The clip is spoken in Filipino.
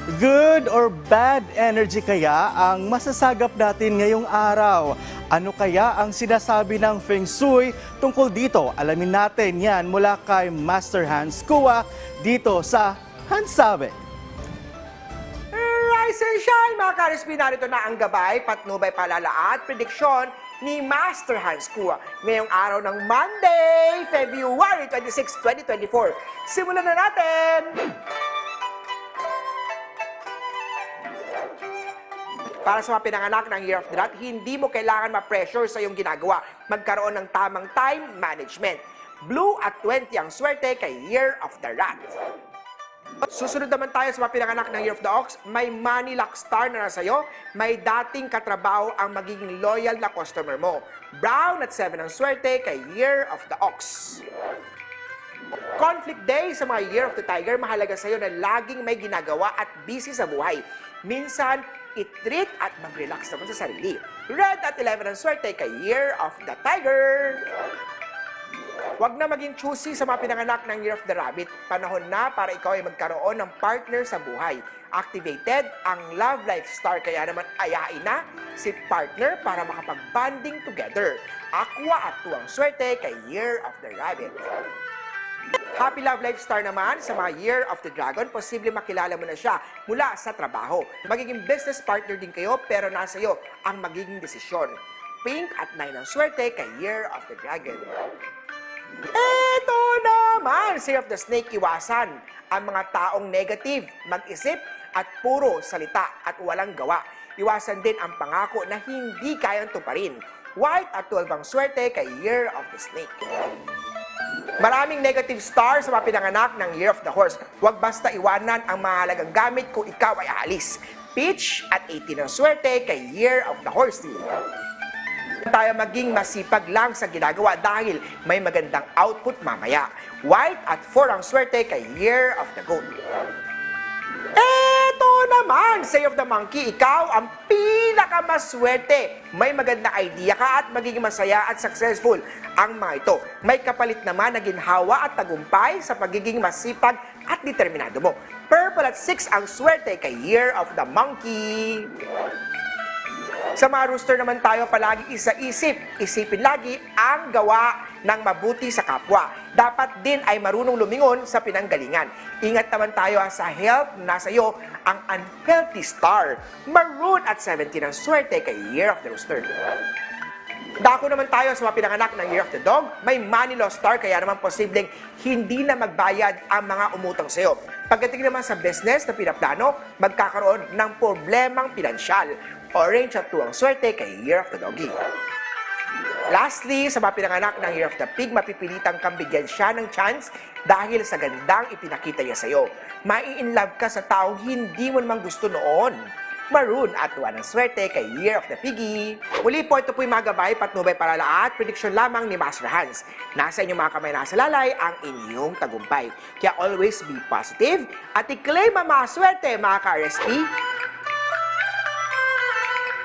Good or bad energy kaya ang masasagap natin ngayong araw? Ano kaya ang sinasabi ng Feng Shui tungkol dito? Alamin natin yan mula kay Master Hans Kua dito sa Hansabe. Rise and shine mga ka-RSP, narito na ang gabay, patnubay, palala at prediksyon ni Master Hans Kua ngayong araw ng Monday, February 26, 2024. Simulan na natin! Para sa mga pinanganak ng Year of the Rat, hindi mo kailangan ma-pressure sa iyong ginagawa. Magkaroon ng tamang time management. Blue at 20 ang swerte kay Year of the Rat. Susunod naman tayo sa mga pinanganak ng Year of the Ox. May money luck star na nasa iyo. May dating katrabaho ang magiging loyal na customer mo. Brown at 7 ang swerte kay Year of the Ox. Conflict day sa mga Year of the Tiger, mahalaga sa iyo na laging may ginagawa at busy sa buhay. Minsan, i-treat at mag-relax naman sa sarili. Red at 11 ang swerte kay Year of the Tiger. Huwag na maging choosy sa mga pinanganak ng Year of the Rabbit. Panahon na para ikaw ay magkaroon ng partner sa buhay. Activated ang love life star, kaya naman ayain na si partner para makapag-bonding together. Aqua at 2 ang swerte kay Year of the Rabbit. Happy Love Life Star naman sa mga Year of the Dragon, posible makilala mo na siya mula sa trabaho. Magiging business partner din kayo pero nasa iyo ang magiging desisyon. Pink at 9 ang swerte kay Year of the Dragon. Eto naman, Year of the Snake, iwasan ang mga taong negative, mag-isip at puro salita at walang gawa. Iwasan din ang pangako na hindi kayang tuparin. White at 12 ang swerte kay Year of the Snake. Maraming negative star sa mga pinanganak ng Year of the Horse. Huwag basta iwanan ang mahalagang gamit kung ikaw ay aalis. Peach at 18 ang swerte kay Year of the Horse. Tayo maging masipag lang sa ginagawa dahil may magandang output mamaya. White at 4 ang swerte kay Year of the Goat. Eto naman, Say of the Monkey, ikaw ang pinakamaswerte. May maganda idea ka at magiging masaya at successful ang mga ito. May kapalit naman na ginhawa at tagumpay sa pagiging masipag at determinado mo. Purple at 6 ang swerte kay Year of the Monkey. Sa mga rooster naman tayo, palagi isipin lagi ang gawa ng mabuti sa kapwa. Dapat din ay marunong lumingon sa pinanggalingan. Ingat naman tayo sa health, nasa iyo ang unhealthy star. Maroon at 17 ang swerte kay Year of the Rooster. Dako naman tayo sa mga pinanganak ng Year of the Dog. May money loss star, kaya naman posibleng hindi na magbayad ang mga umutang sa iyo. Pagdating naman sa business na pinaplano, magkakaroon ng problemang pinansyal. Orange at 2 ang swerte kay Year of the Doggy. Lastly, sa mga pinanganak ng Year of the Pig, mapipilitang kang bigyan siya ng chance dahil sa gandang ipinakita niya sa iyo. Mai-inlove ka sa taong hindi mo namang gusto noon. Maroon at 1 ang swerte kay Year of the Piggy. Muli po, ito po'y mga gabay, patnubay, palala at prediksyon lamang ni Master Hans. Nasa inyong mga kamay, nasa lalay ang inyong tagumpay. Kaya always be positive at i-claim ang mga swerte, mga ka-RSP.